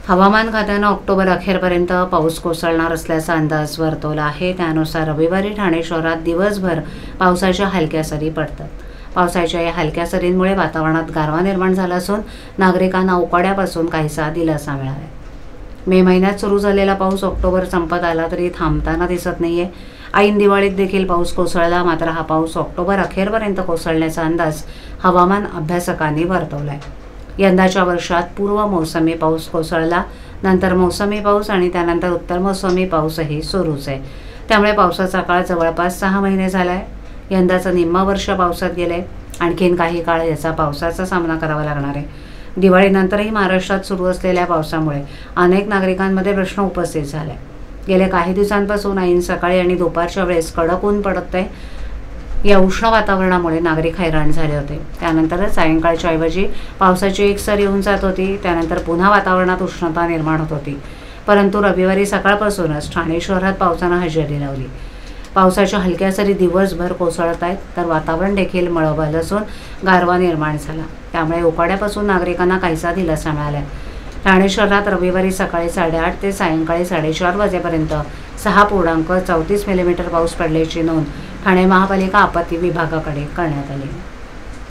हवामान खात्यानं ऑक्टोबर अखेरपर्यंत पाऊस कोसळणार असल्याचा अंदाज वर्तवला आहे। त्यानुसार रविवारी ठाणे शहरात दिवसभर पावसाच्या हलक्या सरी पडतात। पावसाच्या या हलक्या सरींमुळे वातावरणात गारवा निर्माण झाला असून नागरिकांना उकाड्यापासून काहीसा दिलासा मिळाला आहे। मे महिन्यात सुरू झालेला पाऊस ऑक्टोबर संपत आला तरी थांबताना दिसत नाहीये। ऐन दिवाळीत देखील पाऊस कोसळला, मात्र हा पाऊस ऑक्टोबर अखेरपर्यंत कोसळण्याचा अंदाज हवामान अभ्यासकांनी वर्तवलाय। यंदाच्या वर्षात पूर्व मोसमी पाऊस कोसळला, नंतर मोसमी पाऊस आणि त्यानंतर उत्तर मोसमी पाऊसही सुरूच आहे। त्यामुळे पावसाचा काळ जवळपास 6 महिने झालाय। यंदाचं निम्मा वर्ष पावसात गेलंय। आणखीन काही काळ याचा पावसाचा सामना करावा लागणार आहे। दिवाळीनंतरही महाराष्ट्रात सुरू असलेल्या पावसामुळे अनेक नागरिकांमध्ये प्रश्न उपस्थित झाले। गेल्या काही दिवसांपासून ऐन सकाळी आणि दुपारच्या वेळेस कडक ऊन पडतंय। या उष्ण वातावरणामुळे नागरिक हैराण झाले होते। त्यानंतरच सायंकाळच्या ऐवजी पावसाची एक सर येऊन जात होती। त्यानंतर पुन्हा वातावरणात उष्णता निर्माण होत होती। परंतु रविवारी सकाळपासूनच ठाणे शहरात पावसानं हजेरी लावली। पावसाच्या हलक्या सरी दिवसभर कोसळत आहेत, तर वातावरण देखील मळभल असून गारवा निर्माण झाला। त्यामुळे उकाड्यापासून नागरिकांना काहीसा दिलासा मिळाला। ठाणे शहरात रविवारी सकाळी 8:30 ते सायंकाळी 4:30 वाजेपर्यंत 6.34 मिलीमीटर पाऊस पडल्याची नोंद ठाणे महापालिका आपत्ती विभागाकडे करण्यात आली।